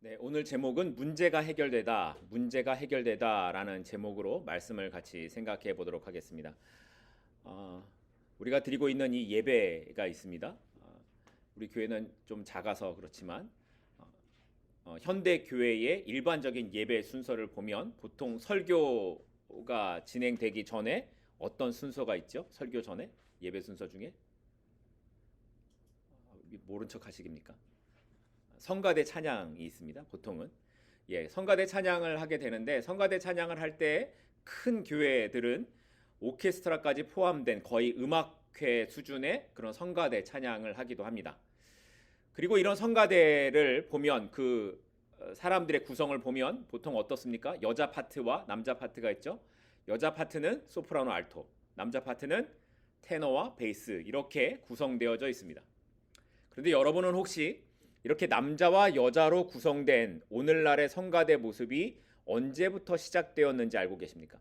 네, 오늘 제목은 문제가 해결되다라는 제목으로 말씀을 같이 생각해 보도록 하겠습니다. 어, 우리가 드리고 있는 이 예배가 있습니다. 우리 교회는 좀 작아서 그렇지만 현대 교회의 일반적인 예배 순서를 보면 보통 설교가 진행되기 전에 어떤 순서가 있죠? 설교 전에 예배 순서 중에 모른 척 하시겠습니까? 성가대 찬양이 있습니다. 보통은 성가대 찬양을 하게 되는데 성가대 찬양을 할 때 큰 교회들은 오케스트라까지 포함된 거의 음악회 수준의 그런 성가대 찬양을 하기도 합니다. 그리고 이런 성가대를 보면 사람들의 구성을 보면 보통 어떻습니까? 여자 파트와 남자 파트가 있죠. 여자 파트는 소프라노, 알토, 남자 파트는 테너와 베이스 이렇게 구성되어져 있습니다. 그런데 여러분은 혹시 이렇게 남자와 여자로 구성된 오늘날의 성가대 모습이 언제부터 시작되었는지 알고 계십니까?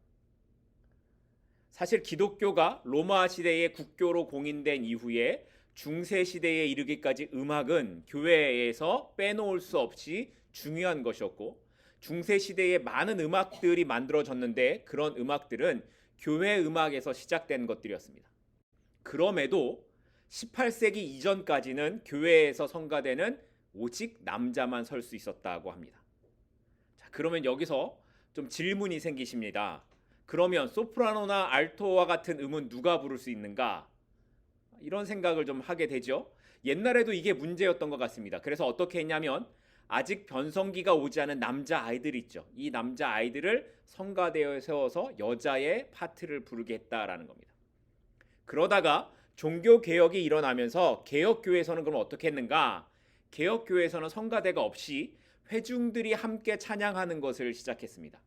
사실 기독교가 로마 시대의 국교로 공인된 이후에 중세 시대에 이르기까지 음악은 교회에서 빼놓을 수 없이 중요한 것이었고, 중세 시대에 많은 음악들이 만들어졌는데 그런 음악들은 교회 음악에서 시작된 것들이었습니다. 그럼에도 18세기 이전까지는 교회에서 성가대는 오직 남자만 설 수 있었다고 합니다. 자, 그러면 여기서 좀 질문이 생기십니다. 그러면 소프라노나 알토와 같은 음은 누가 부를 수 있는가? 이런 생각을 좀 하게 되죠. 옛날에도 이게 문제였던 것 같습니다. 그래서 어떻게 했냐면 아직 변성기가 오지 않은 남자 아이들이 있죠. 이 남자 아이들을 성가대에 세워서 여자의 파트를 부르게 했다라는 겁니다. 그러다가 종교 개혁이 일어나면서 개혁교회에서는 그럼 어떻게 했는가? 개혁교회에서는 성가대가 없이 회중들이 함께 찬양하는 것을 시작했습니다.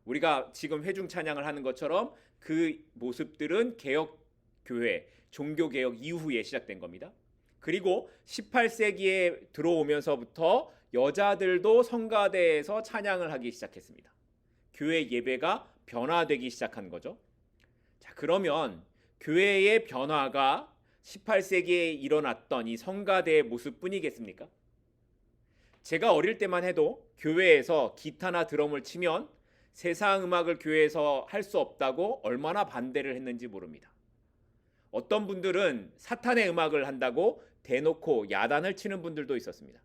우리가 지금 회중 찬양을 하는 것처럼 그 모습들은 개혁교회, 종교개혁 이후에 시작된 겁니다. 그리고 18세기에 들어오면서부터 여자들도 성가대에서 찬양을 하기 시작했습니다. 교회 예배가 변화되기 시작한 거죠. 자, 그러면 교회의 변화가 18세기에 일어났던 이 성가대의 모습뿐이겠습니까? 제가 어릴 때만 해도 교회에서 기타나 드럼을 치면 세상 음악을 교회에서 할 수 없다고 얼마나 반대를 했는지 모릅니다. 어떤 분들은 사탄의 음악을 한다고 대놓고 야단을 치는 분들도 있었습니다.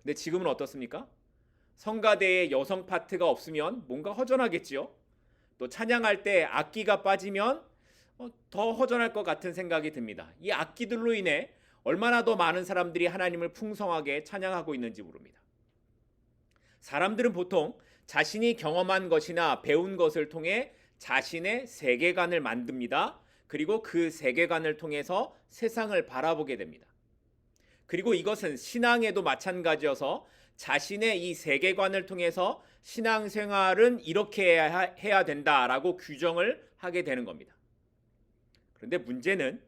근데 지금은 어떻습니까? 성가대에 여성 파트가 없으면 뭔가 허전하겠지요? 또 찬양할 때 악기가 빠지면 더 허전할 것 같은 생각이 듭니다. 이 악기들로 인해 얼마나 더 많은 사람들이 하나님을 풍성하게 찬양하고 있는지 모릅니다. 사람들은 보통 자신이 경험한 것이나 배운 것을 통해 자신의 세계관을 만듭니다. 그리고 그 세계관을 통해서 세상을 바라보게 됩니다. 그리고 이것은 신앙에도 마찬가지여서 자신의 이 세계관을 통해서 신앙생활은 이렇게 해야 된다라고 규정을 하게 되는 겁니다. 그런데 문제는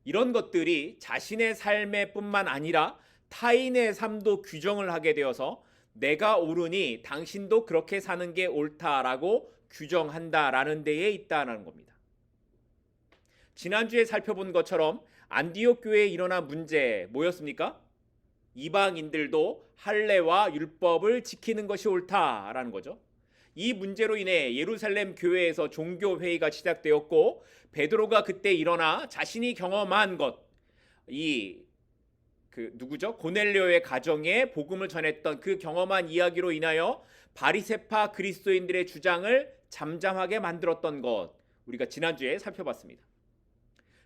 이런 것들이 자신의 삶에 뿐만 아니라 타인의 삶도 규정을 하게 되어서 내가 옳으니 당신도 그렇게 사는 게 옳다라고 규정한다라는 데에 있다는 겁니다. 지난주에 살펴본 것처럼 안디옥 교회에 일어난 문제 뭐였습니까? 이방인들도 할례와 율법을 지키는 것이 옳다라는 거죠. 이 문제로 인해 예루살렘 교회에서 종교 회의가 시작되었고 베드로가 그때 일어나 자신이 경험한 것, 누구죠? 고넬료의 가정에 복음을 전했던 그 경험한 이야기로 인하여 바리새파 그리스도인들의 주장을 잠잠하게 만들었던 것, 우리가 지난주에 살펴봤습니다.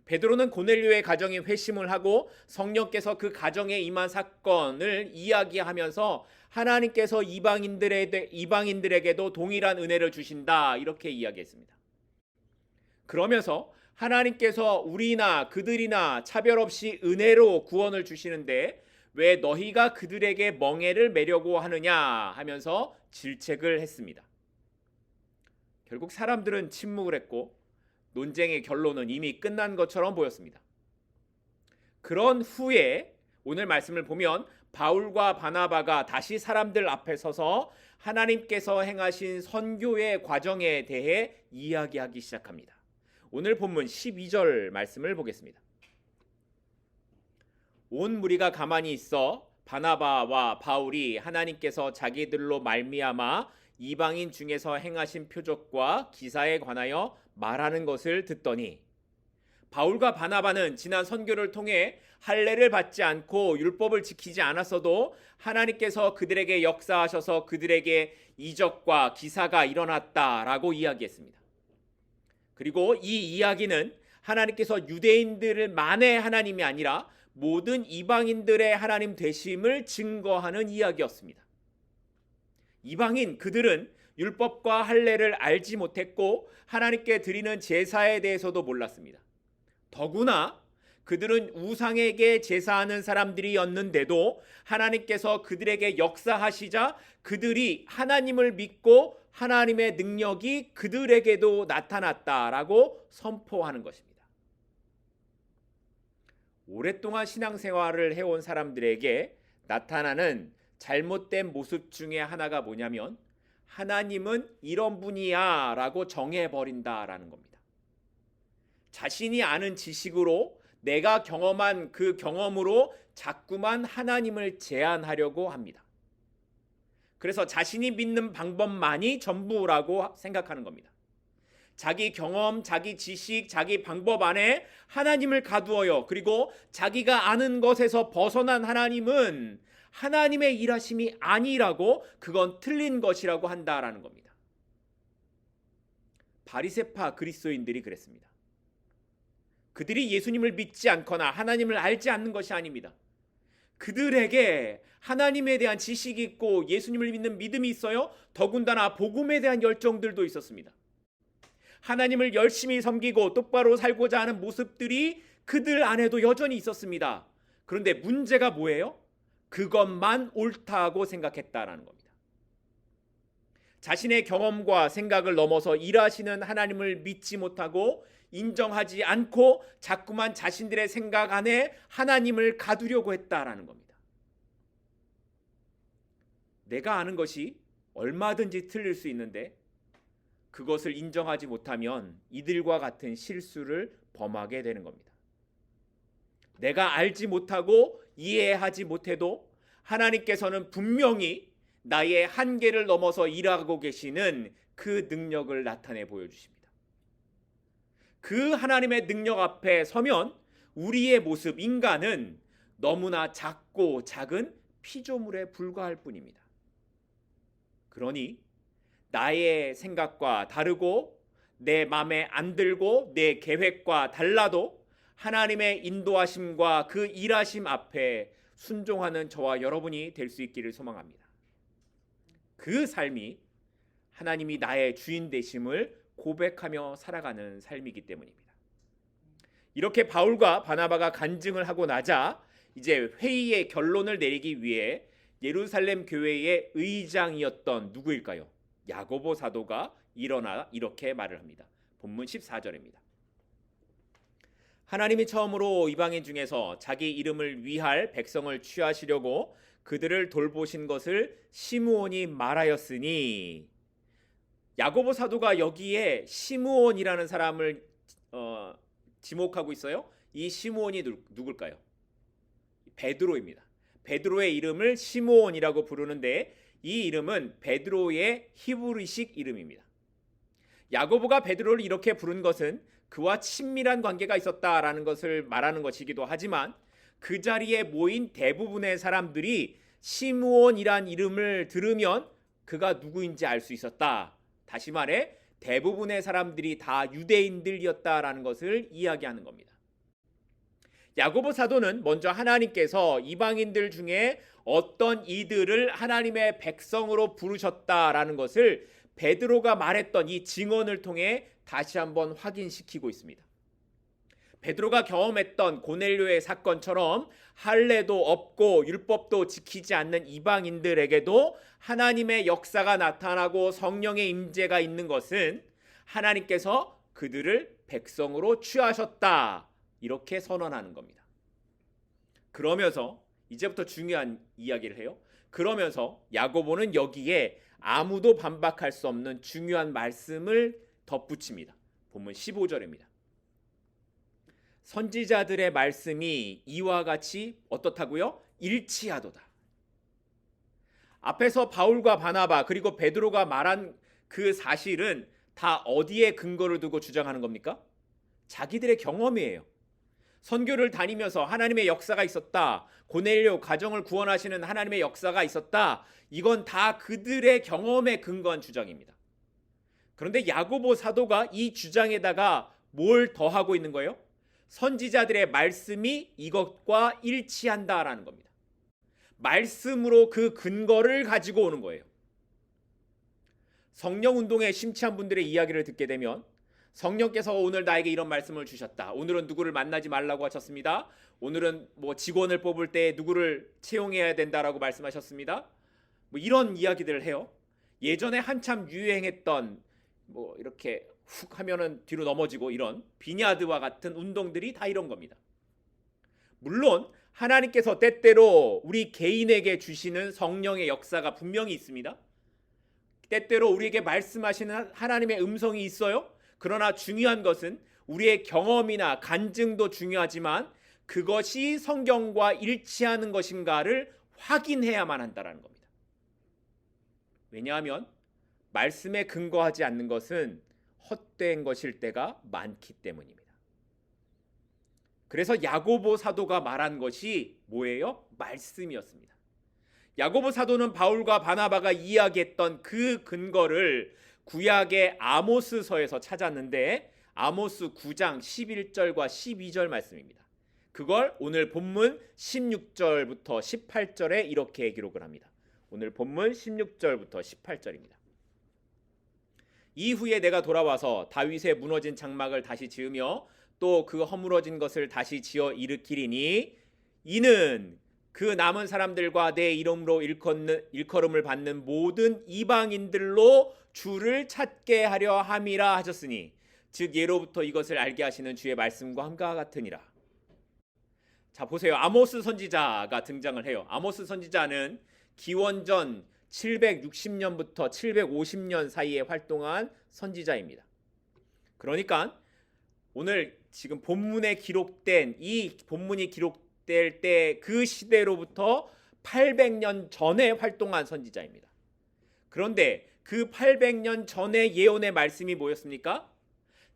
베드로는 고넬료의 가정에 회심을 하고 성령께서 그 가정에 임한 사건을 이야기하면서 하나님께서 이방인들에게도 동일한 은혜를 주신다 이렇게 이야기했습니다. 그러면서 하나님께서 우리나 그들이나 차별 없이 은혜로 구원을 주시는데 왜 너희가 그들에게 멍에를 매려고 하느냐 하면서 질책을 했습니다. 결국 사람들은 침묵을 했고 논쟁의 결론은 이미 끝난 것처럼 보였습니다. 그런 후에 오늘 말씀을 보면 바울과 바나바가 다시 사람들 앞에 서서 하나님께서 행하신 선교의 과정에 대해 이야기하기 시작합니다. 오늘 본문 12절 말씀을 보겠습니다. 온 무리가 가만히 있어 바나바와 바울이 하나님께서 자기들로 말미암아 이방인 중에서 행하신 표적과 기사에 관하여 말하는 것을 듣더니, 바울과 바나바는 지난 선교를 통해 할례를 받지 않고 율법을 지키지 않았어도 하나님께서 그들에게 역사하셔서 그들에게 이적과 기사가 일어났다라고 이야기했습니다. 그리고 이 이야기는 하나님께서 유대인들만의 하나님이 아니라 모든 이방인들의 하나님 되심을 증거하는 이야기였습니다. 이방인 그들은 율법과 할례를 알지 못했고 하나님께 드리는 제사에 대해서도 몰랐습니다. 더구나 그들은 우상에게 제사하는 사람들이었는데도 하나님께서 그들에게 역사하시자 그들이 하나님을 믿고 하나님의 능력이 그들에게도 나타났다라고 선포하는 것입니다. 오랫동안 신앙생활을 해온 사람들에게 나타나는 잘못된 모습 중에 하나가 뭐냐면, 하나님은 이런 분이야 라고 정해버린다라는 겁니다. 자신이 아는 지식으로, 내가 경험한 그 경험으로 자꾸만 하나님을 제한하려고 합니다. 그래서 자신이 믿는 방법만이 전부라고 생각하는 겁니다. 자기 경험, 자기 지식, 자기 방법 안에 하나님을 가두어요. 그리고 자기가 아는 것에서 벗어난 하나님은 하나님의 일하심이 아니라고, 그건 틀린 것이라고 한다라는 겁니다. 바리새파 그리스도인들이 그랬습니다. 그들이 예수님을 믿지 않거나 하나님을 알지 않는 것이 아닙니다. 그들에게 하나님에 대한 지식이 있고 예수님을 믿는 믿음이 있어요. 더군다나 복음에 대한 열정들도 있었습니다. 하나님을 열심히 섬기고 똑바로 살고자 하는 모습들이 그들 안에도 여전히 있었습니다. 그런데 문제가 뭐예요? 그것만 옳다고 생각했다라는 겁니다. 자신의 경험과 생각을 넘어서 일하시는 하나님을 믿지 못하고 인정하지 않고 자꾸만 자신들의 생각 안에 하나님을 가두려고 했다라는 겁니다. 내가 아는 것이 얼마든지 틀릴 수 있는데 그것을 인정하지 못하면 이들과 같은 실수를 범하게 되는 겁니다. 내가 알지 못하고 이해하지 못해도 하나님께서는 분명히 나의 한계를 넘어서 일하고 계시는 그 능력을 나타내 보여주십니다. 그 하나님의 능력 앞에 서면 우리의 모습, 인간은 너무나 작고 작은 피조물에 불과할 뿐입니다. 그러니 나의 생각과 다르고 내 마음에 안 들고 내 계획과 달라도 하나님의 인도하심과 그 일하심 앞에 순종하는 저와 여러분이 될 수 있기를 소망합니다. 그 삶이 하나님이 나의 주인 되심을 고백하며 살아가는 삶이기 때문입니다. 이렇게 바울과 바나바가 간증을 하고 나자 이제 회의의 결론을 내리기 위해 예루살렘 교회의 의장이었던 누구일까요? 야고보 사도가 일어나 이렇게 말을 합니다. 본문 14절입니다. 하나님이 처음으로 이방인 중에서 자기 이름을 위할 백성을 취하시려고 그들을 돌보신 것을 시므온이 말하였으니, 야고보 사도가 여기에 시므온이라는 사람을 지목하고 있어요. 이 시므온이 누굴까요? 베드로입니다. 베드로의 이름을 시므온이라고 부르는데 이 이름은 베드로의 히브리식 이름입니다. 야고보가 베드로를 이렇게 부른 것은 그와 친밀한 관계가 있었다라는 것을 말하는 것이기도 하지만, 그 자리에 모인 대부분의 사람들이 시므온이란 이름을 들으면 그가 누구인지 알 수 있었다. 다시 말해 대부분의 사람들이 다 유대인들이었다라는 것을 이야기하는 겁니다. 야고보 사도는 먼저 하나님께서 이방인들 중에 어떤 이들을 하나님의 백성으로 부르셨다라는 것을 베드로가 말했던 이 증언을 통해 다시 한번 확인시키고 있습니다. 베드로가 경험했던 고넬료의 사건처럼 할례도 없고 율법도 지키지 않는 이방인들에게도 하나님의 역사가 나타나고 성령의 임재가 있는 것은 하나님께서 그들을 백성으로 취하셨다, 이렇게 선언하는 겁니다. 그러면서 이제부터 중요한 이야기를 해요. 그러면서 야고보는 여기에 아무도 반박할 수 없는 중요한 말씀을 덧붙입니다. 본문 15절입니다. 선지자들의 말씀이 이와 같이 어떻다고요? 일치하도다. 앞에서 바울과 바나바 그리고 베드로가 말한 그 사실은 다 어디에 근거를 두고 주장하는 겁니까? 자기들의 경험이에요. 선교를 다니면서 하나님의 역사가 있었다. 고넬료 가정을 구원하시는 하나님의 역사가 있었다. 이건 다 그들의 경험에 근거한 주장입니다. 그런데 야고보 사도가 이 주장에다가 뭘 더하고 있는 거예요? 선지자들의 말씀이 이것과 일치한다라는 겁니다. 말씀으로 그 근거를 가지고 오는 거예요. 성령 운동에 심취한 분들의 이야기를 듣게 되면 성령께서 오늘 나에게 이런 말씀을 주셨다. 오늘은 누구를 만나지 말라고 하셨습니다. 오늘은 뭐 직원을 뽑을 때 누구를 채용해야 된다라고 말씀하셨습니다. 뭐 이런 이야기들을 해요. 예전에 한참 유행했던 뭐 이렇게 훅 하면은 뒤로 넘어지고 이런 비냐드와 같은 운동들이 다 이런 겁니다. 물론 하나님께서 때때로 우리 개인에게 주시는 성령의 역사가 분명히 있습니다. 때때로 우리에게 말씀하시는 하나님의 음성이 있어요. 그러나 중요한 것은 우리의 경험이나 간증도 중요하지만 그것이 성경과 일치하는 것인가를 확인해야만 한다는 겁니다. 왜냐하면 말씀에 근거하지 않는 것은 헛된 것일 때가 많기 때문입니다. 그래서 야고보 사도가 말한 것이 뭐예요? 말씀이었습니다. 야고보 사도는 바울과 바나바가 이야기했던 그 근거를 구약의 아모스서에서 찾았는데 아모스 9장 11절과 12절 말씀입니다. 그걸 오늘 본문 16절부터 18절에 이렇게 기록을 합니다. 오늘 본문 16절부터 18절입니다. 이후에 내가 돌아와서 다윗의 무너진 장막을 다시 지으며 또 그 허물어진 것을 다시 지어 일으키리니 이는 그 남은 사람들과 내 이름으로 일컬음을 받는 모든 이방인들로 주를 찾게 하려 함이라 하셨으니 즉 예로부터 이것을 알게 하시는 주의 말씀과 함과 같으니라. 자 보세요. 아모스 선지자가 등장을 해요. 아모스 선지자는 기원전 760년부터 750년 사이에 활동한 선지자입니다. 그러니까 오늘 지금 본문에 기록된 이 본문이 기록될 때 그 시대로부터 800년 전에 활동한 선지자입니다. 그런데 그 800년 전의 예언의 말씀이 뭐였습니까?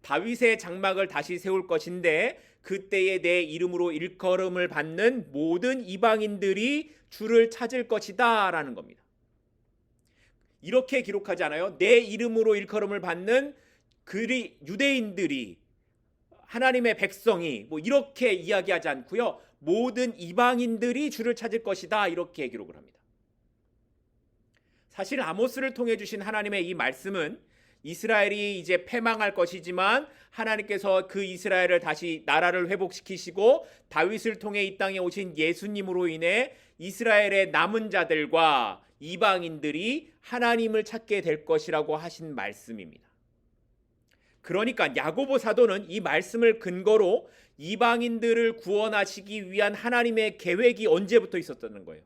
다윗의 장막을 다시 세울 것인데 그때에 내 이름으로 일컬음을 받는 모든 이방인들이 주를 찾을 것이다 라는 겁니다. 이렇게 기록하지 않아요? 내 이름으로 일컬음을 받는 유대인들이 하나님의 백성이 뭐 이렇게 이야기하지 않고요. 모든 이방인들이 주를 찾을 것이다 이렇게 기록을 합니다. 사실 아모스를 통해 주신 하나님의 이 말씀은 이스라엘이 이제 패망할 것이지만 하나님께서 그 이스라엘을 다시 나라를 회복시키시고 다윗을 통해 이 땅에 오신 예수님으로 인해 이스라엘의 남은 자들과 이방인들이 하나님을 찾게 될 것이라고 하신 말씀입니다. 그러니까 야고보 사도는 이 말씀을 근거로 이방인들을 구원하시기 위한 하나님의 계획이 언제부터 있었다는 거예요.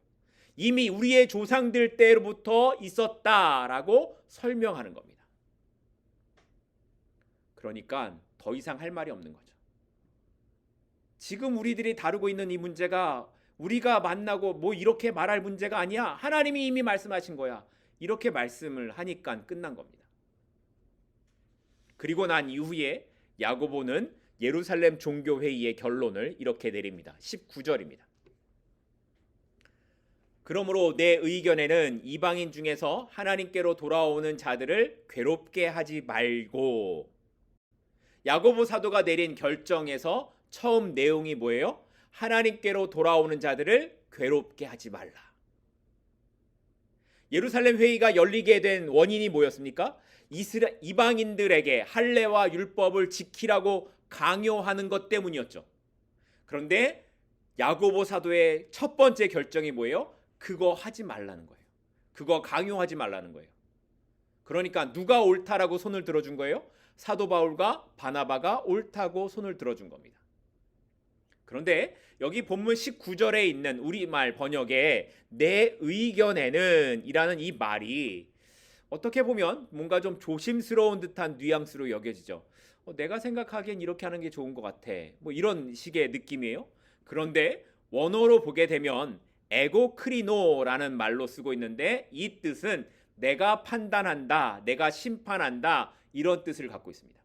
이미 우리의 조상들 때로부터 있었다라고 설명하는 겁니다. 그러니까 더 이상 할 말이 없는 거죠. 지금 우리들이 다루고 있는 이 문제가 우리가 만나고 뭐 이렇게 말할 문제가 아니야. 하나님이 이미 말씀하신 거야. 이렇게 말씀을 하니까 끝난 겁니다. 그리고 난 이후에 야고보는 예루살렘 종교회의의 결론을 이렇게 내립니다. 19절입니다. 그러므로 내 의견에는 이방인 중에서 하나님께로 돌아오는 자들을 괴롭게 하지 말고 야고보 사도가 내린 결정에서 처음 내용이 뭐예요? 하나님께로 돌아오는 자들을 괴롭게 하지 말라. 예루살렘 회의가 열리게 된 원인이 뭐였습니까? 이방인들에게 할례와 율법을 지키라고 강요하는 것 때문이었죠. 그런데 야고보 사도의 첫 번째 결정이 뭐예요? 그거 하지 말라는 거예요. 그거 강요하지 말라는 거예요. 그러니까 누가 옳다라고 손을 들어준 거예요? 사도 바울과 바나바가 옳다고 손을 들어준 겁니다. 그런데 여기 본문 19절에 있는 우리말 번역에 내 의견에는 이라는 이 말이 어떻게 보면 뭔가 좀 조심스러운 듯한 뉘앙스로 여겨지죠. 내가 생각하기엔 이렇게 하는 게 좋은 것 같아. 뭐 이런 식의 느낌이에요. 그런데 원어로 보게 되면 에고크리노라는 말로 쓰고 있는데 이 뜻은 내가 판단한다, 내가 심판한다 이런 뜻을 갖고 있습니다.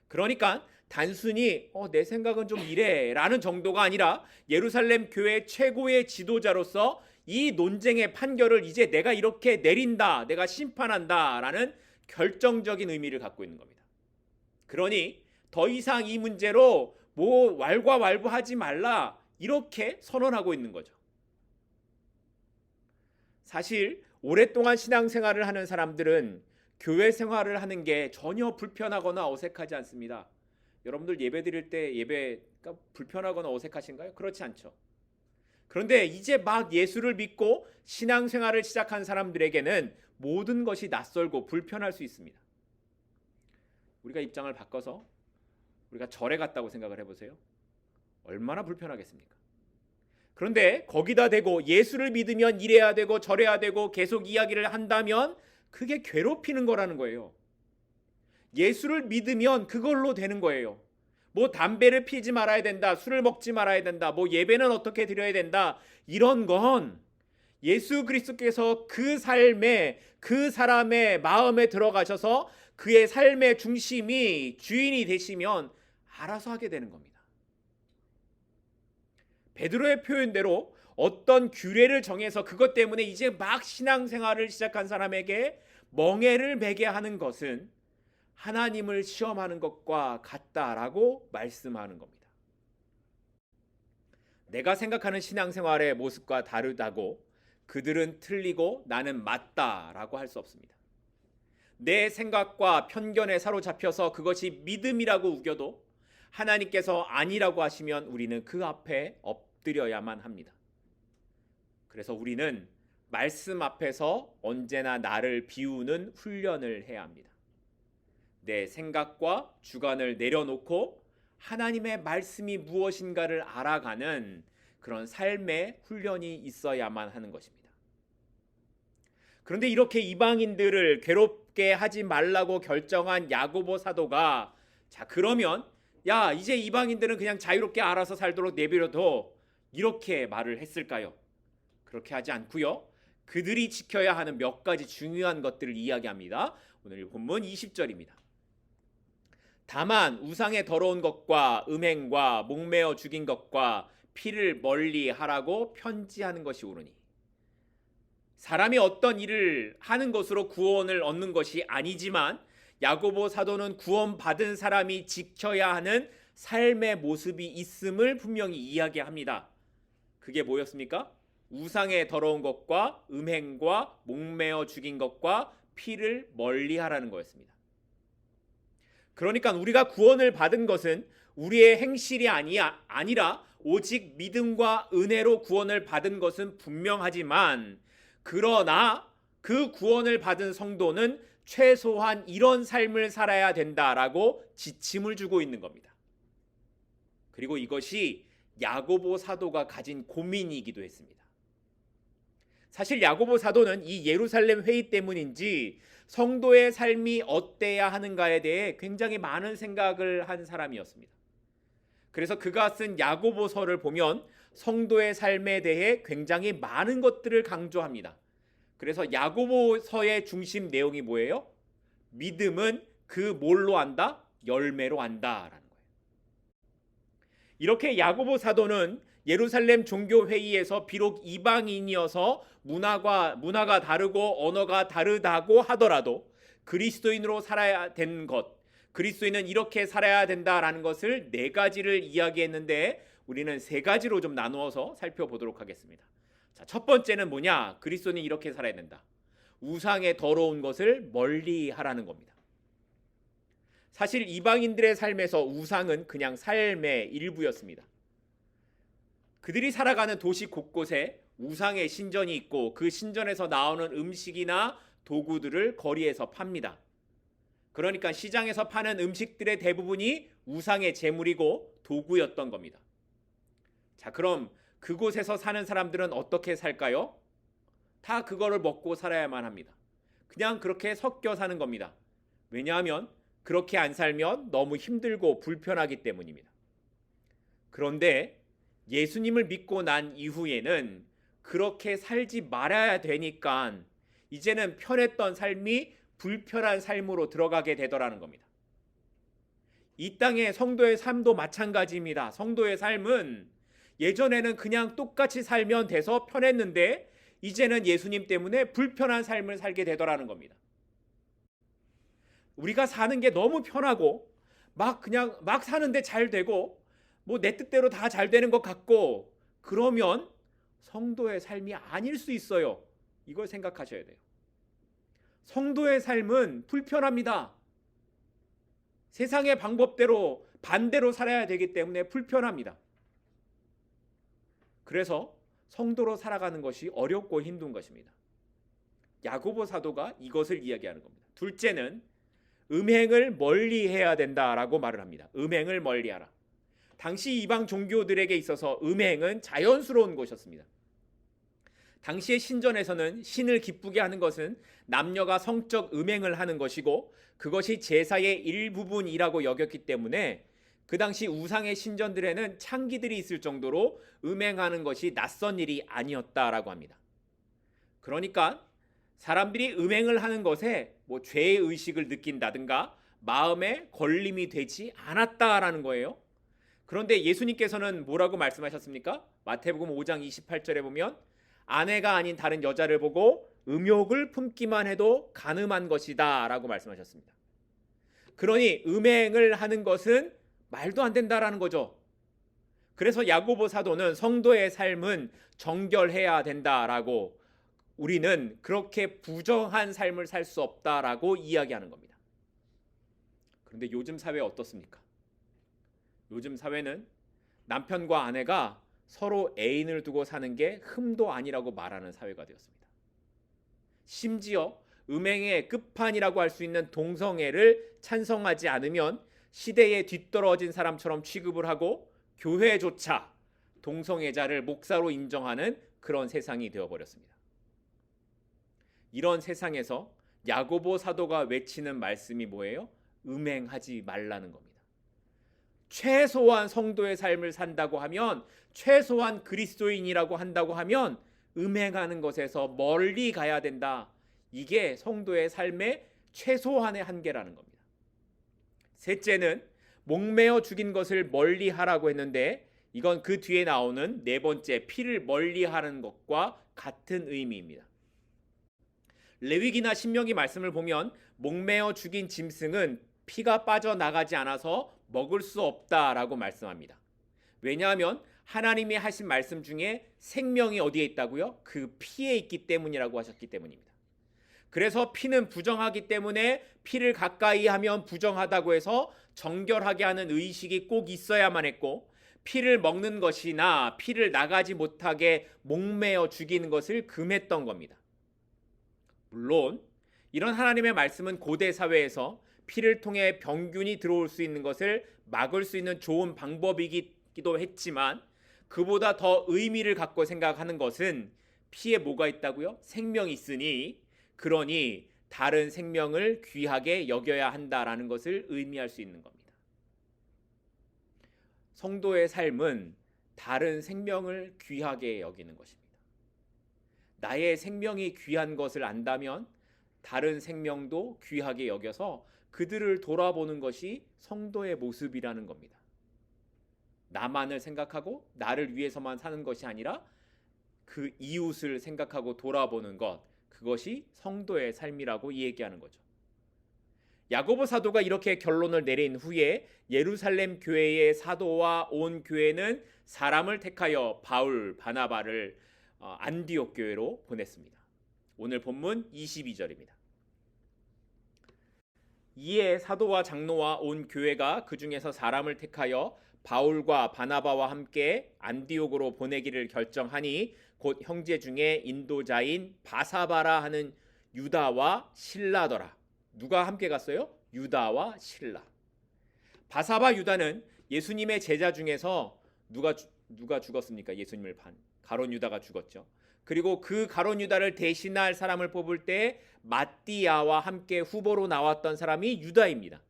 그러니까 단순히 내 생각은 좀 이래라는 정도가 아니라 예루살렘 교회 최고의 지도자로서 이 논쟁의 판결을 이제 내가 이렇게 내린다, 내가 심판한다라는 결정적인 의미를 갖고 있는 겁니다. 그러니 더 이상 이 문제로 뭐 왈가왈부하지 말라 이렇게 선언하고 있는 거죠. 사실 오랫동안 신앙생활을 하는 사람들은 교회 생활을 하는 게 전혀 불편하거나 어색하지 않습니다. 여러분들 예배 드릴 때 예배가 불편하거나 어색하신가요? 그렇지 않죠. 그런데 이제 막 예수를 믿고 신앙생활을 시작한 사람들에게는 모든 것이 낯설고 불편할 수 있습니다. 우리가 입장을 바꿔서 우리가 절에 갔다고 생각을 해보세요. 얼마나 불편하겠습니까? 그런데 거기다 대고 예수를 믿으면 이래야 되고 저래야 되고 계속 이야기를 한다면 그게 괴롭히는 거라는 거예요. 예수를 믿으면 그걸로 되는 거예요. 뭐 담배를 피지 말아야 된다, 술을 먹지 말아야 된다, 뭐 예배는 어떻게 드려야 된다, 이런 건 예수 그리스도께서 그 삶에 그 사람의 마음에 들어가셔서 그의 삶의 중심이 주인이 되시면 알아서 하게 되는 겁니다. 베드로의 표현대로 어떤 규례를 정해서 그것 때문에 이제 막 신앙생활을 시작한 사람에게 멍에를 매게 하는 것은 하나님을 시험하는 것과 같다라고 말씀하는 겁니다. 내가 생각하는 신앙생활의 모습과 다르다고 그들은 틀리고 나는 맞다라고 할 수 없습니다. 내 생각과 편견에 사로잡혀서 그것이 믿음이라고 우겨도 하나님께서 아니라고 하시면 우리는 그 앞에 엎드려야만 합니다. 그래서 우리는 말씀 앞에서 언제나 나를 비우는 훈련을 해야 합니다. 내 생각과 주관을 내려놓고 하나님의 말씀이 무엇인가를 알아가는 그런 삶의 훈련이 있어야만 하는 것입니다. 그런데 이렇게 이방인들을 괴롭게 하지 말라고 결정한 야고보 사도가 그러면 이제 이방인들은 그냥 자유롭게 알아서 살도록 내버려둬 이렇게 말을 했을까요? 그렇게 하지 않고요. 그들이 지켜야 하는 몇 가지 중요한 것들을 이야기합니다. 오늘 본문 20절입니다. 다만 우상의 더러운 것과 음행과 목매어 죽인 것과 피를 멀리 하라고 편지하는 것이 옳으니 사람이 어떤 일을 하는 것으로 구원을 얻는 것이 아니지만 야고보 사도는 구원받은 사람이 지켜야 하는 삶의 모습이 있음을 분명히 이야기합니다. 그게 뭐였습니까? 우상의 더러운 것과 음행과 목매어 죽인 것과 피를 멀리 하라는 거였습니다. 그러니까 우리가 구원을 받은 것은 우리의 행실이 아니라 오직 믿음과 은혜로 구원을 받은 것은 분명하지만 그러나 그 구원을 받은 성도는 최소한 이런 삶을 살아야 된다라고 지침을 주고 있는 겁니다. 그리고 이것이 야고보 사도가 가진 고민이기도 했습니다. 사실 야고보 사도는 이 예루살렘 회의 때문인지 성도의 삶이 어때야 하는가에 대해 굉장히 많은 생각을 한 사람이었습니다. 그래서 그가 쓴 야고보서를 보면 성도의 삶에 대해 굉장히 많은 것들을 강조합니다. 그래서 야고보서의 중심 내용이 뭐예요? 믿음은 그 뭘로 안다? 열매로 안다라는 거예요. 이렇게 야고보 사도는 예루살렘 종교회의에서 비록 이방인이어서 문화가 다르고 언어가 다르다고 하더라도 그리스도인으로 살아야 되는 것, 그리스도인은 이렇게 살아야 된다라는 것을 4가지를 이야기했는데 우리는 3가지로 좀 나누어서 살펴보도록 하겠습니다. 자, 첫 번째는 뭐냐? 그리스도인이 이렇게 살아야 된다. 우상의 더러운 것을 멀리 하라는 겁니다. 사실 이방인들의 삶에서 우상은 그냥 삶의 일부였습니다. 그들이 살아가는 도시 곳곳에 우상의 신전이 있고 그 신전에서 나오는 음식이나 도구들을 거리에서 팝니다. 그러니까 시장에서 파는 음식들의 대부분이 우상의 제물이고 도구였던 겁니다. 자, 그럼 그곳에서 사는 사람들은 어떻게 살까요? 다 그거를 먹고 살아야만 합니다. 그냥 그렇게 섞여 사는 겁니다. 왜냐하면 그렇게 안 살면 너무 힘들고 불편하기 때문입니다. 그런데 예수님을 믿고 난 이후에는 그렇게 살지 말아야 되니까 이제는 편했던 삶이 불편한 삶으로 들어가게 되더라는 겁니다. 이 땅의 성도의 삶도 마찬가지입니다. 성도의 삶은 예전에는 그냥 똑같이 살면 돼서 편했는데 이제는 예수님 때문에 불편한 삶을 살게 되더라는 겁니다. 우리가 사는 게 너무 편하고 그냥 사는데 잘 되고 내 뜻대로 다 잘 되는 것 같고 그러면 성도의 삶이 아닐 수 있어요. 이걸 생각하셔야 돼요. 성도의 삶은 불편합니다. 세상의 방법대로 반대로 살아야 되기 때문에 불편합니다. 그래서 성도로 살아가는 것이 어렵고 힘든 것입니다. 야고보 사도가 이것을 이야기하는 겁니다. 둘째는 음행을 멀리해야 된다라고 말을 합니다. 음행을 멀리하라. 당시 이방 종교들에게 있어서 음행은 자연스러운 것이었습니다. 당시의 신전에서는 신을 기쁘게 하는 것은 남녀가 성적 음행을 하는 것이고 그것이 제사의 일부분이라고 여겼기 때문에 그 당시 우상의 신전들에는 창기들이 있을 정도로 음행하는 것이 낯선 일이 아니었다라고 합니다. 그러니까 사람들이 음행을 하는 것에 죄의 의식을 느낀다든가 마음에 걸림이 되지 않았다라는 거예요. 그런데 예수님께서는 뭐라고 말씀하셨습니까? 마태복음 5장 28절에 보면 아내가 아닌 다른 여자를 보고 음욕을 품기만 해도 간음한 것이다 라고 말씀하셨습니다. 그러니 음행을 하는 것은 말도 안 된다라는 거죠. 그래서 야고보 사도는 성도의 삶은 정결해야 된다라고 우리는 그렇게 부정한 삶을 살 수 없다라고 이야기하는 겁니다. 그런데 요즘 사회 어떻습니까? 요즘 사회는 남편과 아내가 서로 애인을 두고 사는 게 흠도 아니라고 말하는 사회가 되었습니다. 심지어 음행의 끝판이라고 할 수 있는 동성애를 찬성하지 않으면 시대에 뒤떨어진 사람처럼 취급을 하고 교회조차 동성애자를 목사로 인정하는 그런 세상이 되어버렸습니다. 이런 세상에서 야고보 사도가 외치는 말씀이 뭐예요? 음행하지 말라는 겁니다. 최소한 성도의 삶을 산다고 하면, 최소한 그리스도인이라고 한다고 하면 음행하는 것에서 멀리 가야 된다. 이게 성도의 삶의 최소한의 한계라는 겁니다. 셋째는 목매어 죽인 것을 멀리 하라고 했는데 이건 그 뒤에 나오는 네 번째 피를 멀리 하는 것과 같은 의미입니다. 레위기나 신명기 말씀을 보면 목매어 죽인 짐승은 피가 빠져나가지 않아서 먹을 수 없다라고 말씀합니다. 왜냐하면 하나님이 하신 말씀 중에 생명이 어디에 있다고요? 그 피에 있기 때문이라고 하셨기 때문입니다. 그래서 피는 부정하기 때문에 피를 가까이 하면 부정하다고 해서 정결하게 하는 의식이 꼭 있어야만 했고, 피를 먹는 것이나 피를 나가지 못하게 목매어 죽이는 것을 금했던 겁니다. 물론 이런 하나님의 말씀은 고대 사회에서 피를 통해 병균이 들어올 수 있는 것을 막을 수 있는 좋은 방법이기도 했지만, 그보다 더 의미를 갖고 생각하는 것은 피에 뭐가 있다고요? 생명이 있으니, 그러니 다른 생명을 귀하게 여겨야 한다라는 것을 의미할 수 있는 겁니다. 성도의 삶은 다른 생명을 귀하게 여기는 것입니다. 나의 생명이 귀한 것을 안다면 다른 생명도 귀하게 여겨서 그들을 돌아보는 것이 성도의 모습이라는 겁니다. 나만을 생각하고 나를 위해서만 사는 것이 아니라 그 이웃을 생각하고 돌아보는 것, 그것이 성도의 삶이라고 얘기하는 거죠. 야고보 사도가 이렇게 결론을 내린 후에 예루살렘 교회의 사도와 온 교회는 사람을 택하여 바울, 바나바를 안디옥 교회로 보냈습니다. 오늘 본문 22절입니다. 이에 사도와 장로와 온 교회가 그 중에서 사람을 택하여 바울과 바나바와 함께 안디옥으로 보내기를 결정하니 곧 형제 중에 인도자인 바사바라 하는 유다와 실라더라. 누가 함께 갔어요? 유다와 실라. 바사바 유다는 예수님의 제자 중에서 누가 죽었습니까? 예수님을 반 가룟 유다가 죽었죠. 그리고 그 가룟 유다를 대신할 사람을 뽑을 때 마띠아와 함께 후보로 나왔던 사람이 유다입니다.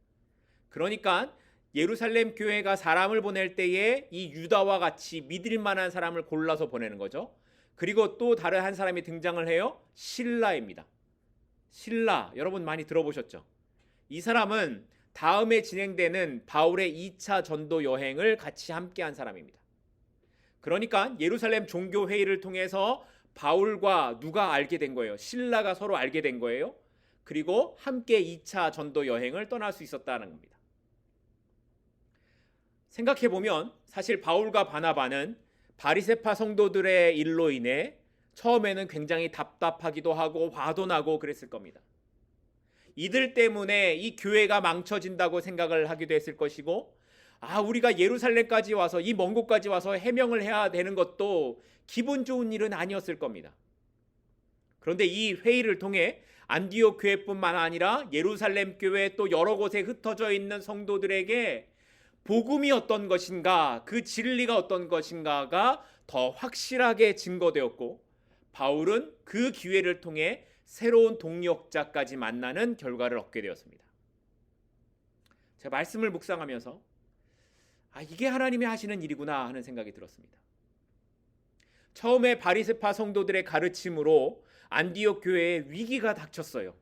그러니까 예루살렘 교회가 사람을 보낼 때에 이 유다와 같이 믿을 만한 사람을 골라서 보내는 거죠. 그리고 또 다른 한 사람이 등장을 해요. 실라입니다. 실라, 여러분 많이 들어보셨죠? 이 사람은 다음에 진행되는 바울의 2차 전도 여행을 같이 함께한 사람입니다. 그러니까 예루살렘 종교 회의를 통해서 바울과 누가 알게 된 거예요? 실라가 서로 알게 된 거예요. 그리고 함께 2차 전도 여행을 떠날 수 있었다는 겁니다. 생각해 보면 사실 바울과 바나바는 바리새파 성도들의 일로 인해 처음에는 굉장히 답답하기도 하고 화도 나고 그랬을 겁니다. 이들 때문에 이 교회가 망쳐진다고 생각을 하기도 했을 것이고, 우리가 예루살렘까지 와서 이 먼 곳까지 와서 해명을 해야 되는 것도 기분 좋은 일은 아니었을 겁니다. 그런데 이 회의를 통해 안디옥 교회뿐만 아니라 예루살렘 교회 또 여러 곳에 흩어져 있는 성도들에게 복음이 어떤 것인가, 그 진리가 어떤 것인가가 더 확실하게 증거되었고, 바울은 그 기회를 통해 새로운 동역자까지 만나는 결과를 얻게 되었습니다. 제가 말씀을 묵상하면서 이게 하나님이 하시는 일이구나 하는 생각이 들었습니다. 처음에 바리새파 성도들의 가르침으로 안디옥 교회에 위기가 닥쳤어요.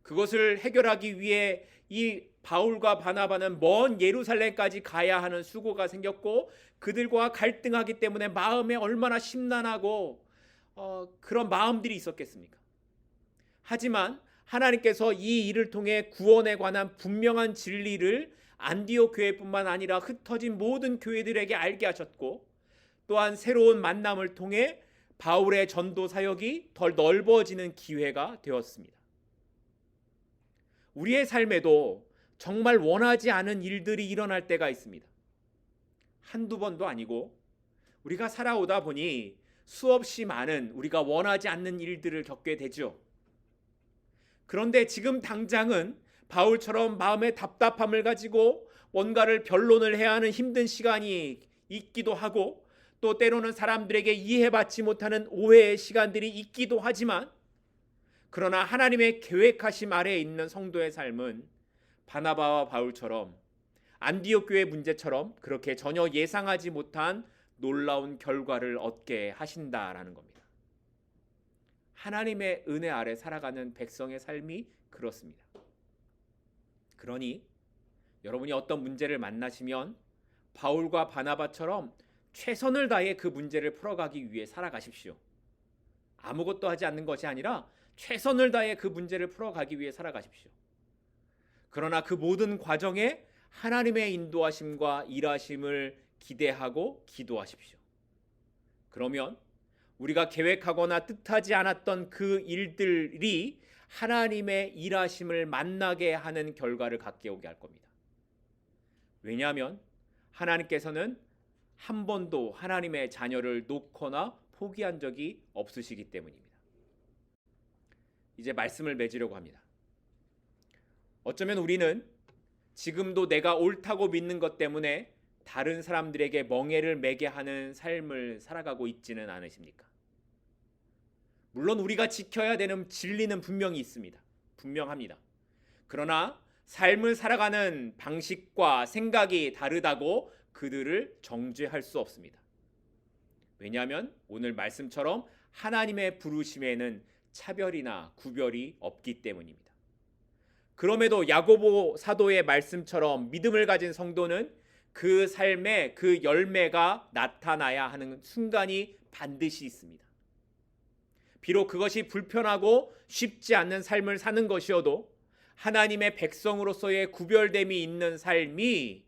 그것을 해결하기 위해 이 바울과 바나바는 먼 예루살렘까지 가야 하는 수고가 생겼고, 그들과 갈등하기 때문에 마음에 얼마나 심란하고 그런 마음들이 있었겠습니까? 하지만 하나님께서 이 일을 통해 구원에 관한 분명한 진리를 안디옥 교회뿐만 아니라 흩어진 모든 교회들에게 알게 하셨고, 또한 새로운 만남을 통해 바울의 전도 사역이 더 넓어지는 기회가 되었습니다. 우리의 삶에도 정말 원하지 않은 일들이 일어날 때가 있습니다. 한두 번도 아니고 우리가 살아오다 보니 수없이 많은 우리가 원하지 않는 일들을 겪게 되죠. 그런데 지금 당장은 바울처럼 마음의 답답함을 가지고 뭔가를 변론을 해야 하는 힘든 시간이 있기도 하고, 또 때로는 사람들에게 이해받지 못하는 오해의 시간들이 있기도 하지만, 그러나 하나님의 계획하심 아래에 있는 성도의 삶은 바나바와 바울처럼 안디옥 교회 문제처럼 그렇게 전혀 예상하지 못한 놀라운 결과를 얻게 하신다라는 겁니다. 하나님의 은혜 아래 살아가는 백성의 삶이 그렇습니다. 그러니 여러분이 어떤 문제를 만나시면 바울과 바나바처럼 최선을 다해 그 문제를 풀어가기 위해 살아가십시오. 아무것도 하지 않는 것이 아니라 최선을 다해 그 문제를 풀어가기 위해 살아가십시오. 그러나 그 모든 과정에 하나님의 인도하심과 일하심을 기대하고 기도하십시오. 그러면 우리가 계획하거나 뜻하지 않았던 그 일들이 하나님의 일하심을 만나게 하는 결과를 갖게 오게 할 겁니다. 왜냐하면 하나님께서는 한 번도 하나님의 자녀를 놓거나 포기한 적이 없으시기 때문입니다. 이제 말씀을 맺으려고 합니다. 어쩌면 우리는 지금도 내가 옳다고 믿는 것 때문에 다른 사람들에게 멍해를 매게 하는 삶을 살아가고 있지는 않으십니까? 물론 우리가 지켜야 되는 진리는 분명히 있습니다. 분명합니다. 그러나 삶을 살아가는 방식과 생각이 다르다고 그들을 정죄할 수 없습니다. 왜냐하면 오늘 말씀처럼 하나님의 부르심에는 차별이나 구별이 없기 때문입니다. 그럼에도 야고보 사도의 말씀처럼 믿음을 가진 성도는 그 삶에 그 열매가 나타나야 하는 순간이 반드시 있습니다. 비록 그것이 불편하고 쉽지 않는 삶을 사는 것이어도 하나님의 백성으로서의 구별됨이 있는 삶이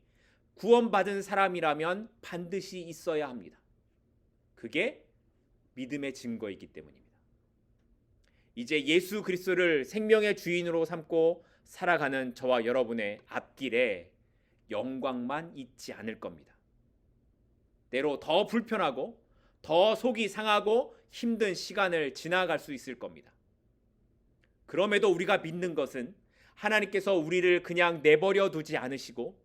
구원받은 사람이라면 반드시 있어야 합니다. 그게 믿음의 증거이기 때문입니다. 이제 예수 그리스도를 생명의 주인으로 삼고 살아가는 저와 여러분의 앞길에 영광만 있지 않을 겁니다. 때로 더 불편하고 더 속이 상하고 힘든 시간을 지나갈 수 있을 겁니다. 그럼에도 우리가 믿는 것은 하나님께서 우리를 그냥 내버려 두지 않으시고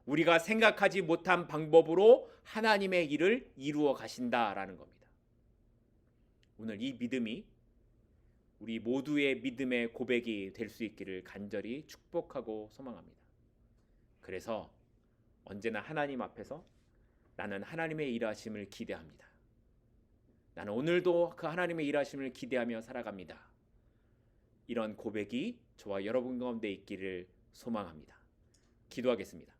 우리가 생각하지 못한 방법으로 하나님의 일을 이루어 가신다라는 겁니다. 오늘 이 믿음이 우리 모두의 믿음의 고백이 될 수 있기를 간절히 축복하고 소망합니다. 그래서 언제나 하나님 앞에서 나는 하나님의 일하심을 기대합니다. 나는 오늘도 그 하나님의 일하심을 기대하며 살아갑니다. 이런 고백이 저와 여러분 가운데 있기를 소망합니다. 기도하겠습니다.